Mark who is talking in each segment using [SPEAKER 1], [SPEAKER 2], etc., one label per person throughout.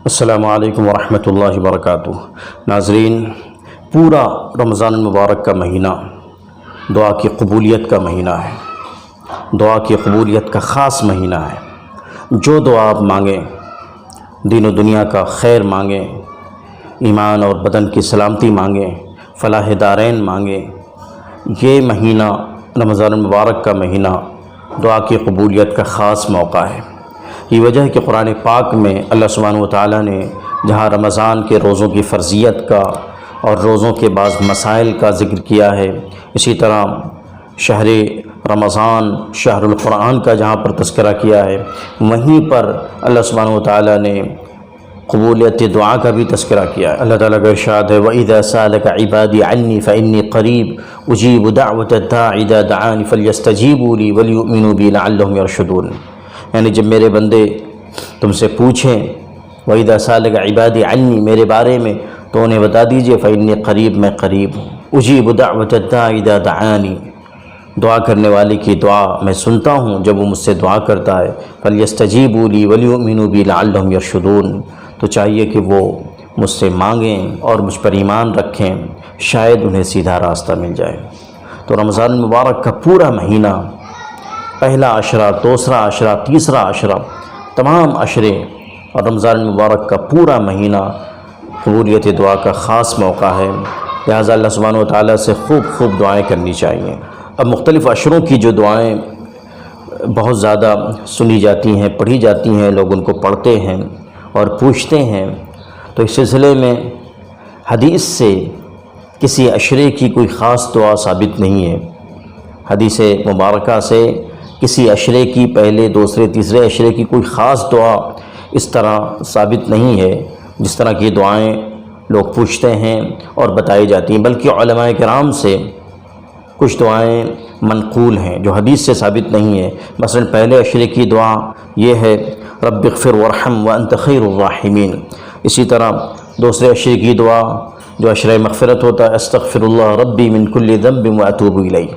[SPEAKER 1] السلام علیکم ورحمۃ اللہ وبرکاتہ۔ ناظرین، پورا رمضان المبارک کا مہینہ دعا کی قبولیت کا مہینہ ہے، دعا کی قبولیت کا خاص مہینہ ہے۔ جو دعا آپ مانگیں، دین و دنیا کا خیر مانگیں، ایمان اور بدن کی سلامتی مانگیں، فلاح دارین مانگیں، یہ مہینہ رمضان المبارک کا مہینہ دعا کی قبولیت کا خاص موقع ہے۔ یہ وجہ ہے کہ قرآن پاک میں اللہ سبحانہ و تعالیٰ نے جہاں رمضان کے روزوں کی فرضیت کا اور روزوں کے بعض مسائل کا ذکر کیا ہے، اسی طرح شہر رمضان شہر القرآن کا جہاں پر تذکرہ کیا ہے، وہیں پر اللہ سبحانہ و تعالیٰ نے قبولیت دعا کا بھی تذکرہ کیا ہے۔ اللہ تعالیٰ کا ارشاد ہے وَإِذَا سَأَلَكَ عِبَادِي عَنِّي فَإِنِّي قَرِيبٌ أُجِيبُ دَعْوَةَ الدَّاعِ إِذَا دَعَانِ فَلْيَسْتَجِيبُوا لِي وَلْيُؤْمِنُوا بِي لَعَلَّهُمْ يَرْشُدُونَ۔ یعنی جب میرے بندے تم سے پوچھیں وَإِذَا سَأَلَكَ عِبَادِي عَنِّي میرے بارے میں، تو انہیں بتا دیجئے فَإِنِّي قریب، میں قریب ہوں۔ أُجِيبُ دَعْوَةَ الدَّاعِ إِذَا دَعَانِ، دعا کرنے والے کی دعا میں سنتا ہوں جب وہ مجھ سے دعا کرتا ہے۔ فَلْيَسْتَجِيبُوا لِي وَلْيُؤْمِنُوا بِي لَعَلَّهُمْ يَرْشُدُونَ، تو چاہیے کہ وہ مجھ سے مانگیں اور مجھ پر ایمان رکھیں، شاید انہیں سیدھا راستہ مل جائے۔ تو رمضان المبارک کا پورا مہینہ، پہلا عشرہ، دوسرا عشرہ، تیسرا عشرہ، تمام عشرے اور رمضان المبارک کا پورا مہینہ قبولیت دعا کا خاص موقع ہے، لہٰذا اللہ سبحانہ و تعالیٰ سے خوب دعائیں کرنی چاہیے۔ اب مختلف عشروں کی جو دعائیں بہت زیادہ سنی جاتی ہیں، پڑھی جاتی ہیں، لوگ ان کو پڑھتے ہیں اور پوچھتے ہیں، تو اس سلسلے میں حدیث سے کسی عشرے کی کوئی خاص دعا ثابت نہیں ہے۔ حدیث مبارکہ سے کسی عشرے کی، پہلے دوسرے تیسرے عشرے کی کوئی خاص دعا اس طرح ثابت نہیں ہے جس طرح کی دعائیں لوگ پوچھتے ہیں اور بتائی جاتی ہیں، بلکہ علماء کرام سے کچھ دعائیں منقول ہیں جو حدیث سے ثابت نہیں ہیں۔ مثلا پہلے عشرے کی دعا یہ ہے رب اغفر وارحم وانت خیر الراحمین۔ اسی طرح دوسرے عشرے کی دعا جو عشرہ مغفرت ہوتا ہے استغفر اللہ ربی من کل ذنب واتوب الیہ،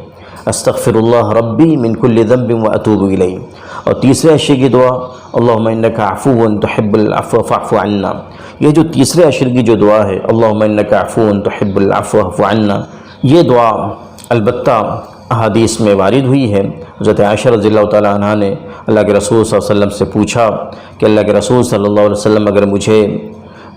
[SPEAKER 1] استغفر اللہ ربی من کل ذنب واتوب الیہ۔ اور تیسرے عشرے کی دعا اللہم انک عفو تحب العفو فاعف عنا۔ یہ جو تیسرے عشرے کی جو دعا ہے اللہم انک عفو تحب العفو فاعف عنا، یہ دعا البتہ احادیث میں وارد ہوئی ہے۔ حضرت عائشہ رضی اللہ تعالیٰ عنہ نے اللہ کے رسول صلی اللہ علیہ وسلم سے پوچھا کہ اللہ کے رسول صلی اللہ علیہ وسلم اگر مجھے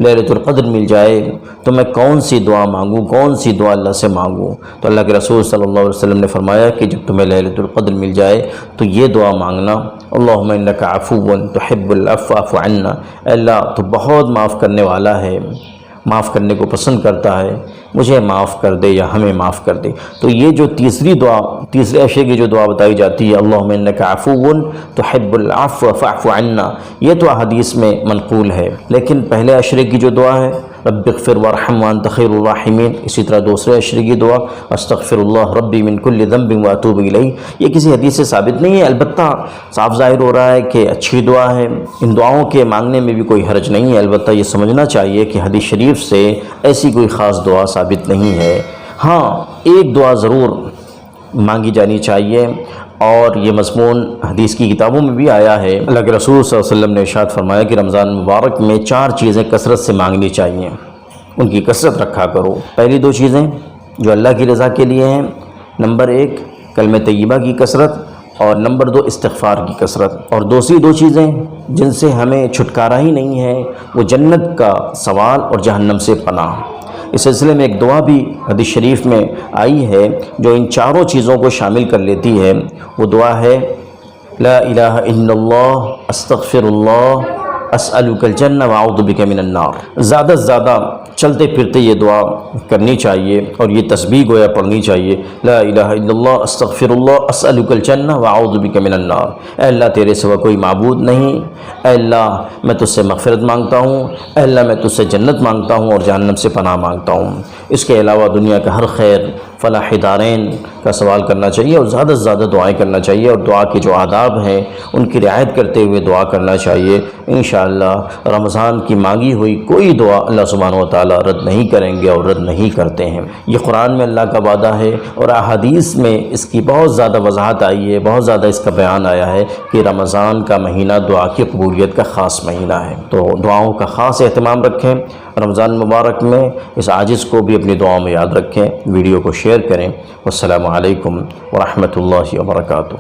[SPEAKER 1] لیلۃ القدر مل جائے تو میں کون سی دعا مانگوں، کون سی دعا اللہ سے مانگوں؟ تو اللہ کے رسول صلی اللہ علیہ وسلم نے فرمایا کہ جب تمہیں لیلۃ القدر مل جائے تو یہ دعا مانگنا اللہم انک عفو تحب العفو فاعف عنا، اے اللہ تو بہت معاف کرنے والا ہے، معاف کرنے کو پسند کرتا ہے، مجھے معاف کر دے یا ہمیں معاف کر دے۔ تو یہ جو تیسری دعا، تیسرے عشرے کی جو دعا بتائی جاتی ہے اللہم انک عفو تحب العفو فاعف عنا، یہ تو حدیث میں منقول ہے، لیکن پہلے عشرے کی جو دعا ہے رب اغفر وارحم وانت خیر الراحمین، اسی طرح دوسرے عشرے کی دعا استغفر اللہ ربی من کل ذنب واتوب الیہ، یہ کسی حدیث سے ثابت نہیں ہے، البتہ صاف ظاہر ہو رہا ہے کہ اچھی دعا ہے، ان دعاؤں کے مانگنے میں بھی کوئی حرج نہیں ہے۔ البتہ یہ سمجھنا چاہیے کہ حدیث شریف سے ایسی کوئی خاص دعا ثابت نہیں ہے۔ ہاں، ایک دعا ضرور مانگی جانی چاہیے، اور یہ مضمون حدیث کی کتابوں میں بھی آیا ہے۔ اللہ کے رسول صلی اللہ علیہ وسلم نے ارشاد فرمایا کہ رمضان مبارک میں 4 چیزیں کثرت سے مانگنی چاہیے، ان کی کثرت رکھا کرو۔ پہلی 2 چیزیں جو اللہ کی رضا کے لیے ہیں، نمبر 1 کلمہ طیبہ کی کثرت، اور نمبر 2 استغفار کی کثرت۔ اور دوسری 2 چیزیں جن سے ہمیں چھٹکارا ہی نہیں ہے، وہ جنت کا سوال اور جہنم سے پناہ۔ اس سلسلے میں ایک دعا بھی حدیث شریف میں آئی ہے جو ان 4 چیزوں کو شامل کر لیتی ہے، وہ دعا ہے لا الہ الا اللہ استغفر اللہ اسألک الجنہ واعوذ بک من النار۔ زیادہ سے زیادہ چلتے پھرتے یہ دعا کرنی چاہیے اور یہ تسبیح گویا پڑھنی چاہیے، لا الہ الا اللہ استغفر اللہ اسألک الجنہ واعوذ بک من النار۔ اے اللہ تیرے سوا کوئی معبود نہیں، اے اللہ میں تجھ سے مغفرت مانگتا ہوں، اے اللہ میں تجھ سے جنت مانگتا ہوں اور جہنم سے پناہ مانگتا ہوں۔ اس کے علاوہ دنیا کا ہر خیر فلاح دارین کا سوال کرنا چاہیے اور زیادہ سے زیادہ دعائیں کرنا چاہیے، اور دعا کے جو آداب ہیں ان کی رعایت کرتے ہوئے دعا کرنا چاہیے۔ انشاءاللہ رمضان کی مانگی ہوئی کوئی دعا اللہ سبحانہ و تعالیٰ رد نہیں کریں گے اور رد نہیں کرتے ہیں۔ یہ قرآن میں اللہ کا وعدہ ہے، اور احادیث میں اس کی بہت زیادہ وضاحت آئی ہے، بہت زیادہ اس کا بیان آیا ہے کہ رمضان کا مہینہ دعا کی قبولیت کا خاص مہینہ ہے۔ تو دعاؤں کا خاص اہتمام رکھیں رمضان مبارک میں، اس عاجز کو بھی اپنی دعاؤں میں یاد رکھیں، ویڈیو کو شیئر کریں۔ والسلام علیکم ورحمۃ اللہ وبرکاتہ۔